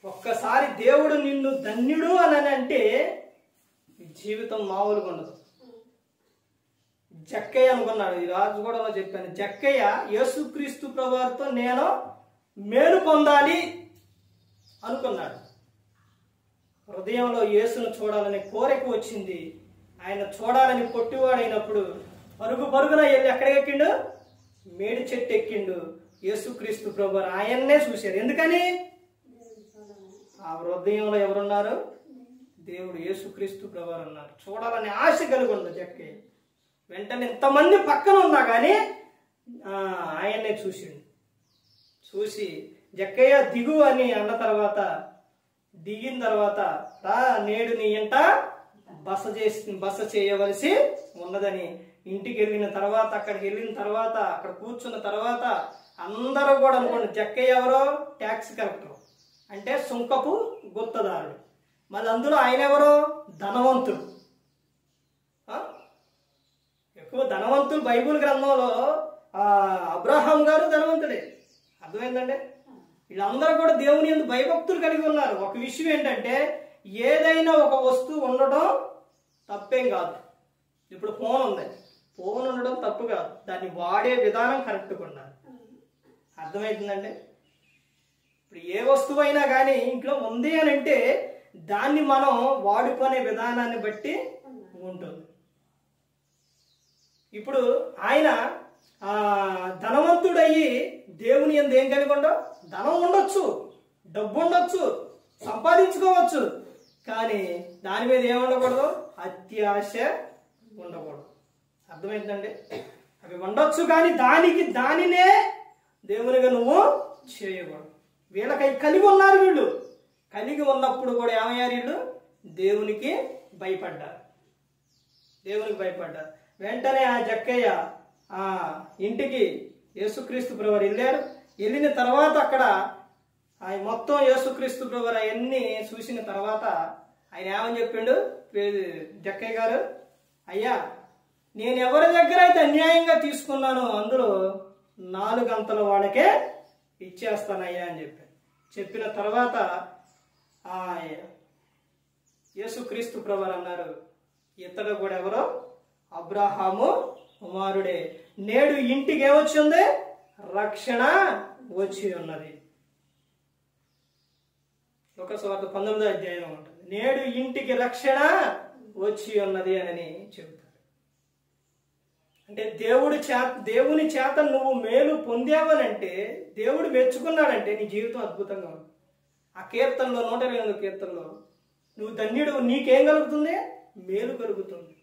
ఒక్కసారి దేవుడు నిన్ను ధన్యుడు అని అంటే జీవితం మామూలుగా ఉండదు. జక్కయ్య అనుకున్నాడు, ఈ రాజుగూడలో చెప్పాను. జక్కయ్య యేసుక్రీస్తు ప్రభువుతో నేను మేలు పొందాలి అనుకున్నాడు. హృదయంలో యేసును చూడాలనే కోరిక వచ్చింది. ఆయన చూడాలని పొట్టివాడైనప్పుడు పరుగు పరుగున వెళ్ళి ఎక్కడికెక్కిండు? మేడి చెట్టు ఎక్కిండు. యేసుక్రీస్తు ప్రభువారు ఆయన్నే చూశారు. ఎందుకని? ఆ హృదయంలో ఎవరున్నారు? దేవుడు యేసుక్రీస్తు ప్రభువారు ఉన్నారు. చూడాలని ఆశ కలిగి ఉంది జక్కయ్య. వెంటనే ఇంతమంది పక్కన ఉన్నా కానీ ఆయన్నే చూసిండు. చూసి జక్కయ్య దిగు అని అన్న తర్వాత, దిగిన తర్వాత రా నేడు నీ ఇంట బస చేయవలసి ఉన్నదని ఇంటికి వెళ్ళిన తర్వాత, అక్కడికి వెళ్ళిన తర్వాత, అక్కడ కూర్చున్న తర్వాత అందరూ కూడా అనుకోండి, జక్కయ్య ఎవరో ట్యాక్స్ కలెక్టర్ అంటే సుంకపు గుత్తదారుడు. మళ్ళీ అందులో ఆయన ఎవరో ధనవంతుడు. ఎక్కువ ధనవంతులు బైబిల్ గ్రంథంలో అబ్రహాం గారు ధనవంతుడే. అర్థమైందండి? వీళ్ళందరూ కూడా దేవుని యందు భయభక్తులు కలిగి ఉన్నారు. ఒక విషయం ఏంటంటే, ఏదైనా ఒక వస్తువు ఉండడం తప్పేం కాదు. ఇప్పుడు ఫోన్ ఉంది, ఫోన్ ఉండడం తప్పు కాదు, దాన్ని వాడే విధానం కరెక్ట్గా ఉండాలి. అర్థమవుతుందండి? ఇప్పుడు ఏ వస్తువు అయినా కానీ ఇంట్లో ఉంది అని అంటే దాన్ని మనం వాడుకునే విధానాన్ని బట్టి ఉంటుంది. ఇప్పుడు ఆయన ధనవంతుడయ్యి దేవుని యందు ఏం కలిగి ఉండవు? ధనం ఉండొచ్చు, డబ్బు ఉండొచ్చు, సంపాదించుకోవచ్చు, కానీ దాని మీద ఏముండకూడదు? అత్యాశ ఉండకూడదు. అర్థమైందండి? అవి ఉండొచ్చు కానీ దానినే దేవునిగా నువ్వు చేయకూడదు. వీళ్ళకి కలిగి ఉన్నారు. వీళ్ళు కలిగి ఉన్నప్పుడు కూడా ఏమయ్యారు? వీళ్ళు దేవునికి భయపడ్డారు. దేవునికి భయపడ్డారు. వెంటనే ఆ జక్కయ్య ఇంటికి యేసుక్రీస్తు ప్రభువారు వెళ్ళారు. వెళ్ళిన తర్వాత అక్కడ ఆయన మొత్తం యేసుక్రీస్తు ప్రభువారు అవన్నీ చూసిన తర్వాత ఆయన ఏమని చెప్పిండు? జక్కయ్య గారు, అయ్యా నేను ఎవరి దగ్గర అయితే అన్యాయంగా తీసుకున్నానో అందులో 4 అంతల వాళ్ళకే ఇచ్చేస్తానయ్యా అని చెప్పిన తర్వాత యేసుక్రీస్తు ప్రభువారు అన్నారు, ఇతడు కూడా ఎవరో అబ్రహాము కుమారుడే, నేడు ఇంటికి ఏమొచ్చింది? రక్షణ వచ్చి ఉన్నది. లోకసువార్త 19వ అధ్యాయం ఉంటుంది. నేడు ఇంటికి రక్షణ వచ్చి ఉన్నది అని చెబుతారు. అంటే దేవుని చేత నువ్వు మేలు పొందావనంటే, దేవుడు మెచ్చుకున్నాడంటే నీ జీవితం అద్భుతంగా ఉంది. ఆ కీర్తనలో 128వ కీర్తనలో నువ్వు ధన్యుడు, నీకేం కలుగుతుంది? మేలు కలుగుతుంది.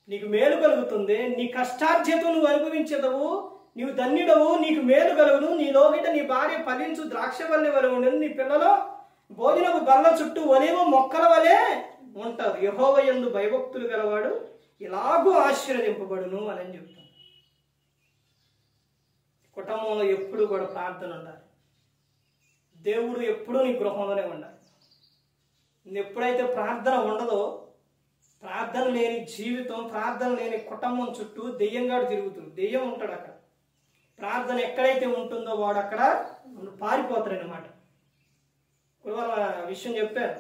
నీకు మేలు కలుగుతుంది. నీ కష్టార్జితం నువ్వు అనుభవించదవు, నీవు ధన్యుడవు, నీకు మేలు కలుగును. నీ లోగిట నీ భార్య ఫలించు ద్రాక్షవల్లి వలె ఉండను, నీ పిల్లలు భోజనపు బల్ల చుట్టూ ఒలీవ మొక్కల వలె ఉంటారు. యెహోవా యందు భయభక్తులు గలవాడు ఇలాగూ ఆశీర్వదింపబడును అని చెప్తాను. కుటుంబంలో ఎప్పుడు కూడా ప్రార్థన ఉండాలి. దేవుడు ఎప్పుడూ నీ గృహంలోనే ఉండాలి. ఎప్పుడైతే ప్రార్థన ఉండదో, ప్రార్థన లేని జీవితం, ప్రార్థన లేని కుటుంబం చుట్టూ దెయ్యంగాడు తిరుగుతుంది. దెయ్యం ఉంటాడు అక్కడ. ప్రార్థన ఎక్కడైతే ఉంటుందో వాడు అక్కడ పారిపోతారనమాట. విషయం చెప్పాను.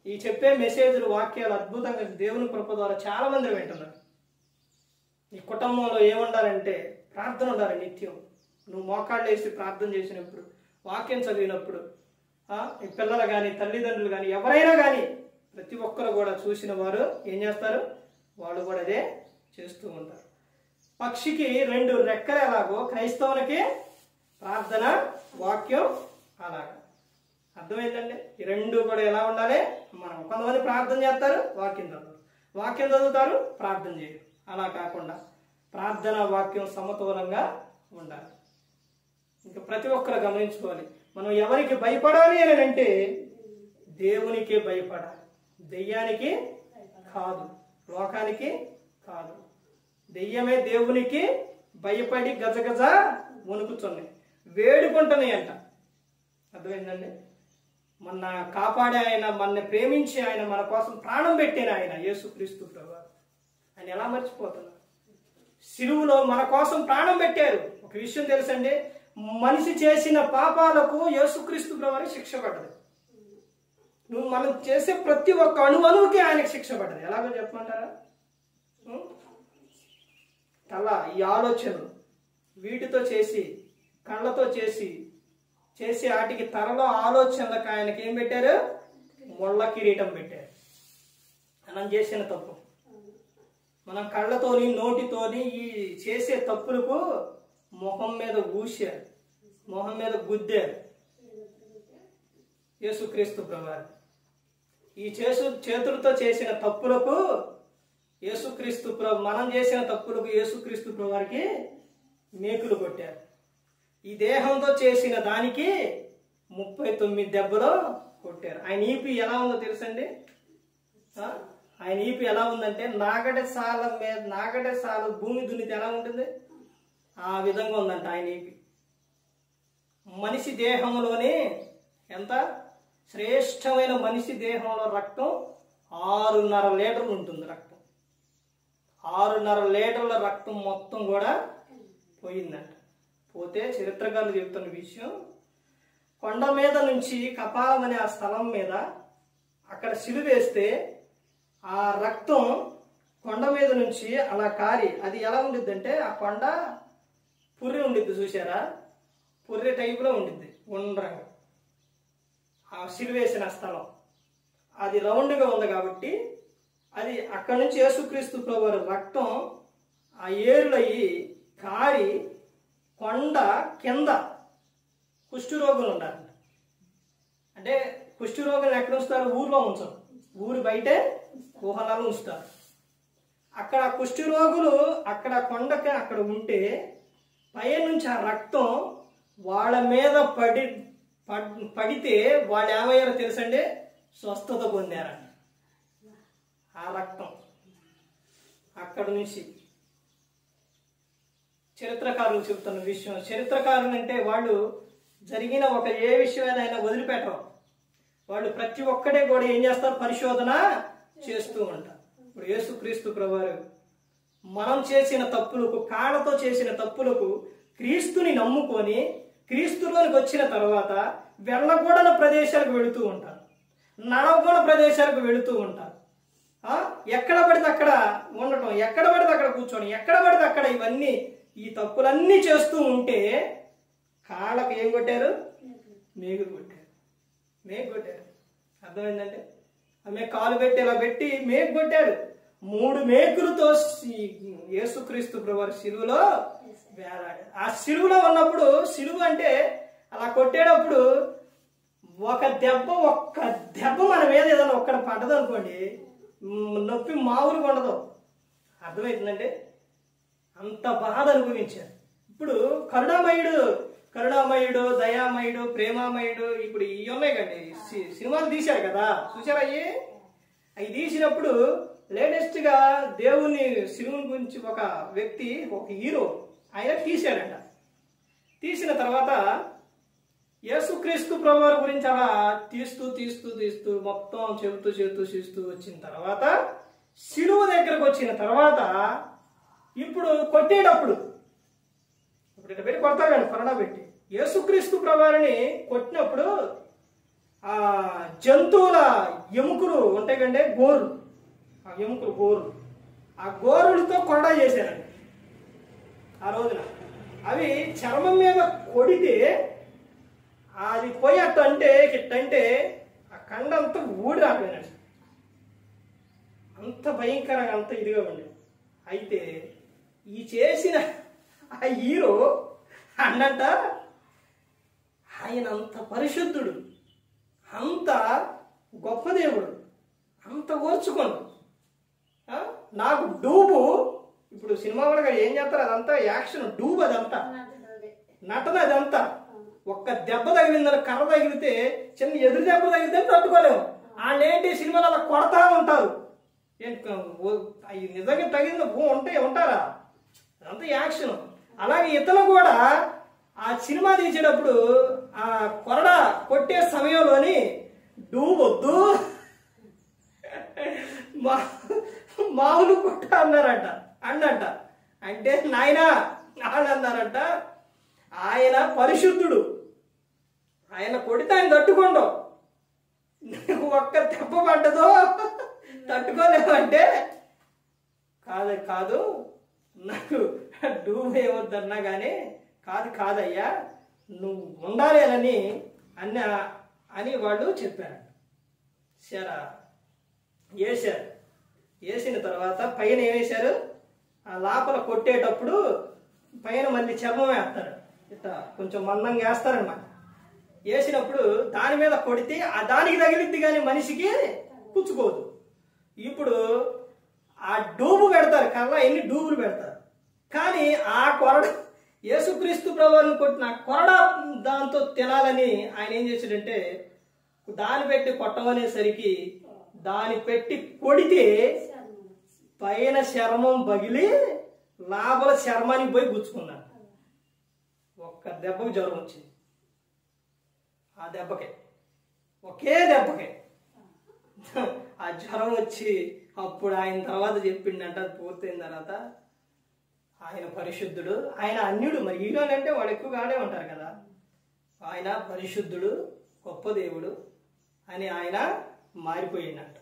ఈ చెప్పే మెసేజ్లు, వాక్యాలు అద్భుతంగా దేవుని కృప ద్వారా చాలా మంది వింటున్నారు. ఈ కుటుంబంలో ఏముండాలంటే ప్రార్థన ఉండాలి నిత్యం. నువ్వు మోకాళ్ళు వేసి ప్రార్థన చేసినప్పుడు, వాక్యం చదివినప్పుడు, ఈ పిల్లలు కానీ తల్లిదండ్రులు కానీ ఎవరైనా కానీ ప్రతి ఒక్కరు కూడా చూసిన వారు ఏం చేస్తారు? వాళ్ళు కూడా అదే చేస్తూ ఉంటారు. పక్షికి 2 రెక్కలు ఎలాగో క్రైస్తవునికి ప్రార్థన, వాక్యం అలాగా. అర్థమైందండి? ఈ 2 కూడా ఎలా ఉండాలి? మనం కొంతమంది ప్రార్థన చేస్తారు, వాక్యం చదువుతారు, ప్రార్థన చేయరు. అలా కాకుండా ప్రార్థన, వాక్యం సమతూలంగా ఉండాలి. ఇంకా ప్రతి ఒక్కరు గమనించుకోవాలి, మనం ఎవరికి భయపడాలి అని అంటే దేవునికే భయపడాలి, దెయ్యానికి కాదు, లోకానికి కాదు. దెయ్యమే దేవునికి భయపడి గజగజ వణుకుతున్నాయి, వేడుకుంటున్నాయి అంట. అర్థమైందండి? మన కాపాడే ఆయన, మన ప్రేమించి ఆయన, మన కోసం ప్రాణం పెట్టిన ఆయన యేసుక్రీస్తు ప్రభువారు. ఆయన ఎలా మర్చిపోతున్నారు? సిలువలో మన కోసం ప్రాణం పెట్టారు. ఒక విషయం తెలుసండి, మనిషి చేసిన పాపాలకు యేసుక్రీస్తు ప్రభువారు శిక్ష పడ్డది. నువ్వు మనం చేసే ప్రతి ఒక్క అణువుకి ఆయనకు శిక్ష పడ్డది. ఎలాగో చెప్పమంటారా? తల, ఈ ఆలోచనలు వీటితో చేసి, కళ్ళతో చేసి, చేసి వాటికి తరలో ఆలోచనలకు ఆయనకి ఏం పెట్టారు? ముళ్ళ కిరీటం పెట్టారు. మనం చేసిన తప్పు, మనం కళ్ళతోని నోటితోని ఈ చేసే తప్పులకు మొహం మీద ఊశారు, మొహం మీద గుద్దారు యేసుక్రీస్తు ప్రభువారు. ఈ చేతులతో చేసిన తప్పులకు యేసుక్రీస్తు ప్రభు, మనం చేసిన తప్పులకు యేసుక్రీస్తు ప్రభువారికి మేకులు కొట్టారు. ఈ దేహంతో చేసిన దానికి 39 దెబ్బలు కొట్టారు. ఆయన ఈపి ఎలా ఉందో తెలుసండి? ఆయన ఈపి ఎలా ఉందంటే నాగటి సాల భూమి దున్నితే ఎలా ఉంటుంది ఆ విధంగా ఉందంట ఆయన ఈపి. మనిషి దేహంలోనే ఎంత శ్రేష్టమైన మనిషి దేహంలో రక్తం 6.5 లీటర్లు ఉంటుంది. రక్తం 6.5 లీటర్ల రక్తం మొత్తం కూడా పోయిందంట. పోతే చరిత్రకారులు చెబుతున్న విషయం, కొండ మీద నుంచి కపాలం అనే ఆ స్థలం మీద అక్కడ సిలువేస్తే ఆ రక్తం కొండ మీద నుంచి అలా కారి, అది ఎలా ఉండిద్ది అంటే ఆ కొండ పుర్రె ఉండిద్ది చూసారా, పుర్రె టైపులో ఉండిద్ది గుండ్రంగా. ఆ సిలువేసిన స్థలం అది రౌండ్గా ఉంది కాబట్టి అది అక్కడ నుంచి యేసుక్రీస్తు ప్రభువారి రక్తం ఆ ఏరులయ్యి కారి కొండ కింద కుష్ఠరోగులు ఉండాలి. అంటే కుష్ఠరోగులు ఎక్కడ ఉంచుతారు? ఊర్లో ఉంచరు, ఊరు బయటే గుహలలో ఉంచుతారు. అక్కడ కుష్ఠరోగులు అక్కడ కొండకి అక్కడ ఉంటే పై నుంచి ఆ రక్తం వాళ్ళ మీద పడితే వాళ్ళు ఏమయ్యారో తెలుసండి? స్వస్థత పొందారంట. ఆ రక్తం అక్కడ నుంచి చరిత్రకారులు చెబుతున్న విషయం. చరిత్రకారులు అంటే వాళ్ళు జరిగిన ఒక ఏ విషయమైనా వదిలిపెట్టరు. వాళ్ళు ప్రతి ఒక్కడే కూడా ఏం చేస్తారు? పరిశోధన చేస్తూ ఉంటారు. ఇప్పుడు యేసుక్రీస్తు ప్రభువారు మనం చేసిన తప్పులకు, కాళ్ళతో చేసిన తప్పులకు క్రీస్తుని నమ్ముకొని క్రీస్తులోనికి వచ్చిన తర్వాత వెళ్ళకూడని ప్రదేశాలకు వెళుతూ ఉంటారు, నడవకూడని ప్రదేశాలకు వెళుతూ ఉంటారు. ఎక్కడ పడితే అక్కడ ఉండటం, ఎక్కడ పడితే అక్కడ కూర్చోడం, ఎక్కడ పడితే అక్కడ ఇవన్నీ ఈ తప్పులన్నీ చేస్తూ ఉంటే కాళ్ళకు ఏం కొట్టారు? మేకులు కొట్టారు. మేకు కొట్టారు. అర్థమైందంటే ఆమె కాలు పెట్టి ఇలా పెట్టి మేకు కొట్టారు. 3 మేకులతో యేసుక్రీస్తు ప్రభువారి సిలువలో వేలాడారు. ఆ సిలువలో ఉన్నప్పుడు, సిలువ అంటే అలా కొట్టేటప్పుడు ఒక్క దెబ్బ మన మీద ఏదైనా ఒక్కడ పడ్డదు అనుకోండి, నొప్పి మామూలుగా ఉండదు. అర్థమవుతుందంటే అంత బాధ అనుభవించారు. ఇప్పుడు కరుణామయుడు, దయామయుడు, ప్రేమామయుడు, ఇప్పుడు ఇవి ఉన్నాయి కండి, సినిమాలు తీశారు కదా, చూసారా? అవి తీసినప్పుడు లేటెస్ట్ గా దేవుని శివుని గురించి ఒక వ్యక్తి, ఒక హీరో ఆయన తీశాడంట. తీసిన తర్వాత యేసుక్రీస్తు ప్రభువారి గురించి అలా తీస్తూ మొత్తం చెబుతూ వచ్చిన తర్వాత శిలువ దగ్గరకు వచ్చిన తర్వాత ఇప్పుడు కొట్టేటప్పుడు ఇప్పుడు ఇట్లా పెట్టి కొడతారు కానీ కరోనా పెట్టి యేసుక్రీస్తు ప్రభువారిని కొట్టినప్పుడు ఆ జంతువుల ఎముకలు ఉంటాయి కంటే గోర్లు, ఆ ఎముకలు గోర్లు, ఆ గోరులతో కొరడా చేశారండి ఆ రోజున. అవి చర్మం మీద కొడితే అది పోయి ఇట్టంటే ఆ కండ అంతా ఊడి రాకపోయినాడు. అంత భయంకరంగా, అంత ఇదిగా ఉండేది. అయితే ఈ చేసిన ఆ హీరో అన్నట్ట ఆయన అంత పరిశుద్ధుడు, అంత గొప్ప దేవుడు, అంత ఓర్చుకోండు. నాకు డూబు, ఇప్పుడు సినిమా కూడా ఏం చేస్తారు, అదంతా యాక్షన్ డూబు, అదంతా నటన, అదంతా. ఒక్క దెబ్బ తగిలిందని, కర్ర తగిలితే, చిన్న ఎదురు దెబ్బ తగిలితే తట్టుకోలేము. వాళ్ళేంటి సినిమాలు అలా కొడతా ఉంటారు. నిజంగా తగిలింది ఉంటారా? అదంతా యాక్షన్. అలాగే ఇతను కూడా ఆ సినిమా తీసేటప్పుడు ఆ కొరడా కొట్టే సమయంలోని డూబొద్దు, మామూలు కొట్ట అన్నట్ట. అంటే నాయనా వాళ్ళు అన్నారంట, ఆయన పరిశుద్ధుడు, ఆయన కొడితే ఆయన తట్టుకోండు, నీకు ఒక్క దెబ్బ పడ్డదో తట్టుకోలేమంటే కాదు నాకు డూబ్ ఏమొద్దన్నా కానీ కాదయ్యా, నువ్వు ఉండాలి అని వాళ్ళు చెప్పారు. సరే వేశారు. వేసిన తర్వాత పైన ఏమేశారు, ఆ లోపల కొట్టేటప్పుడు పైన మళ్ళీ చర్మం వేస్తారు, ఇట్లా కొంచెం మందంగా వేస్తారనమాట. వేసినప్పుడు దాని మీద కొడితే ఆ దానికి తగిలిద్ది కానీ మనిషికి పుచ్చుకోదు. ఇప్పుడు ఆ డూబు పెడతారు, కల్లా ఎన్ని డూబులు పెడతారు. కానీ ఆ కొరడ యేసుక్రీస్తు ప్రభువుని కొట్టిన కొరడ దాంతో తినాలని ఆయన ఏం చేశాడంటే దాన్ని పెట్టి కొట్టమనేసరికి దాన్ని పెట్టి కొడితే పైన చర్మం పగిలి లోపల చర్మానికి పోయి గుచ్చుకున్నాడు. ఒక్క దెబ్బకు జ్వరం వచ్చింది. ఆ దెబ్బకే, ఒకే దెబ్బకే ఆ జ్వరం వచ్చి అప్పుడు ఆయన తర్వాత చెప్పిండంట, పూర్తయిన తర్వాత ఆయన పరిశుద్ధుడు, ఆయన అన్యుడు. మరి ఈలోనంటే వాడు ఎక్కువగా ఆడే ఉంటారు కదా. ఆయన పరిశుద్ధుడు, గొప్ప దేవుడు అని ఆయన మారిపోయిందంట.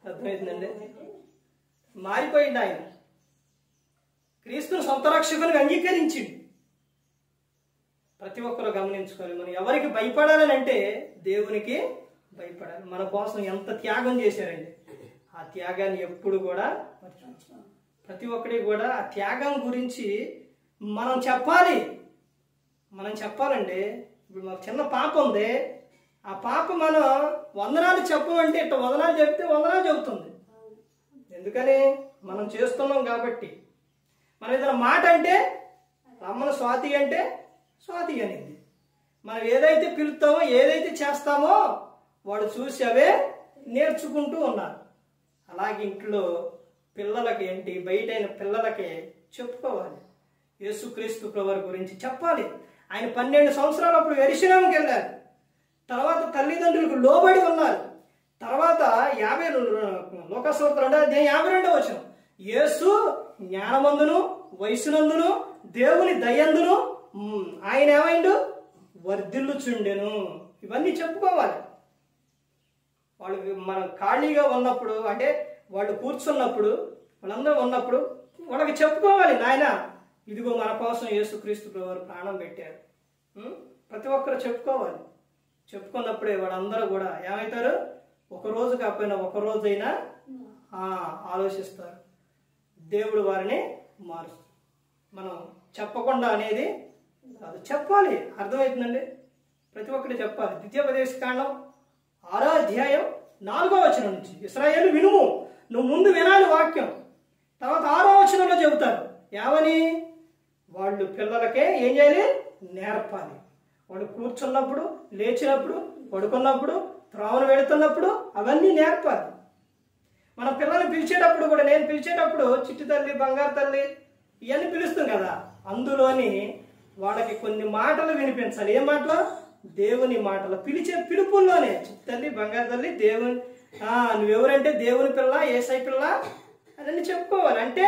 అర్థమవుతుందండి? మారిపోయింది. ఆయన క్రీస్తుని సొంత రక్షకునికి అంగీకరించింది. ప్రతి ఒక్కరు గమనించుకోవాలి, మనం ఎవరికి భయపడాలని అంటే దేవునికి భయపడాలి. మన కోసం ఎంత త్యాగం చేశారండి. ఆ త్యాగాన్ని ఎప్పుడు కూడా ప్రతి ఒక్కరికి కూడా ఆ త్యాగం గురించి మనం చెప్పాలండి. ఇప్పుడు మాకు చిన్న పాప ఉంది, ఆ పాప మనం వందనాలు చెప్పమంటే ఇట్లా వందనాలు చెప్తే వందనాలు చెబుతుంది. ఎందుకని? మనం చేస్తున్నాం కాబట్టి. మనం ఏదైనా మాట అంటే రమ్మను స్వాతి అంటే స్వాతి అనేది. మనం ఏదైతే పిలుస్తామో ఏదైతే చేస్తామో వాడు చూసి అవే నేర్చుకుంటూ ఉన్నారు. అలాగే ఇంట్లో పిల్లలకి ఏంటి, బయటైన పిల్లలకి చెప్పుకోవాలి. యేసుక్రీస్తు ప్రభువు గురించి చెప్పాలి. ఆయన 12 సంవత్సరాలు అప్పుడు యెరూషలేముకి వెళ్ళారు. తర్వాత తల్లిదండ్రులకు లోబడి ఉన్నారు. తర్వాత లోకాసువార్త 2:52 యేసు జ్ఞానమందును వయసునందును దేవుని దయందును ఆయన ఏమైండు వర్ధిల్లుచుండెను. ఇవన్నీ చెప్పుకోవాలి. వాళ్ళకి మనం ఖాళీగా ఉన్నప్పుడు, అంటే వాళ్ళు కూర్చున్నప్పుడు, వాళ్ళందరూ ఉన్నప్పుడు వాళ్ళకి చెప్పుకోవాలి, నాయన ఇదిగో మన కోసం యేసుక్రీస్తు ప్రభువు ప్రాణం పెట్టారు. ప్రతి ఒక్కరు చెప్పుకోవాలి. చెప్పుకున్నప్పుడే వాళ్ళందరూ కూడా ఏమవుతారు, ఒక రోజు కాకపోయినా ఒక రోజైనా ఆలోచిస్తారు. దేవుడు వారిని మారుస్తారు. మనం చెప్పకుండా అనేది కాదు, చెప్పాలి. అర్థమవుతుందండి? ప్రతి ఒక్కటి చెప్పాలి. ద్వితీయోపదేశకాండం 6వ అధ్యాయం 4వ వచనం నుంచి, ఇశ్రాయేలు వినుము, నువ్వు ముందు వినాలి వాక్యం. తర్వాత 6వ వచనంలో చెబుతారు ఏమని, వాళ్ళు పిల్లలకే ఏం చేయాలి, నేర్పాలి. వాడు కూర్చున్నప్పుడు, లేచినప్పుడు, పడుకున్నప్పుడు, త్రావును వెళుతున్నప్పుడు అవన్నీ నేర్పాలి. మన పిల్లల్ని పిలిచేటప్పుడు కూడా, నేను పిలిచేటప్పుడు చిట్టి తల్లి, బంగారు తల్లి ఇవన్నీ పిలుస్తాం కదా, అందులోని వాళ్ళకి కొన్ని మాటలు వినిపించాలి. ఏ మాటలు? దేవుని మాటలు. పిలిచే పిలుపుల్లోనే చిట్టి తల్లి, బంగారు తల్లి, దేవుని నువ్వెవరంటే దేవుని పిల్ల, యేసయ్య పిల్ల అని చెప్పుకోవాలి. అంటే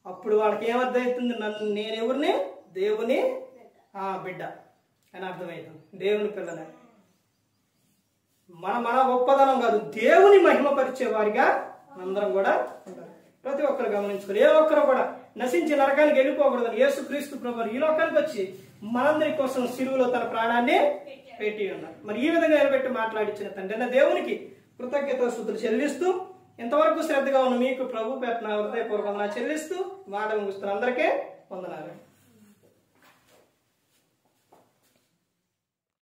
అప్పుడు వాళ్ళకి ఏమర్థమవుతుంది, నేను ఎవరిని, దేవుని బిడ్డ అని అర్థమవుతుంది. దేవుని పిల్లనే. మన గొప్పదనం కాదు, దేవుని మహిమపరిచే వారిగా అందరం కూడా ఉంటారు. ప్రతి ఒక్కరు గమనించుకోవాలి. ఏ ఒక్కరు కూడా నశించి నరకానికి వెళ్ళిపోకూడదని యేసుక్రీస్తు ప్రభువు ఈ లోకానికి వచ్చి మనందరి కోసం సిలువలో తన ప్రాణాన్ని పెట్టి ఉన్నారు. మరి ఈ విధంగా నిలబెట్టి మాట్లాడించిన తండ్రి దేవునికి కృతజ్ఞతాస్తుతులు చెల్లిస్తూ, ఇంతవరకు శ్రద్ధగా ఉన్న మీకు ప్రభు పేరున హృదయపూర్వకంగా చెల్లిస్తూ మాట ముగిస్తున్న అందరికీ వందనాలు.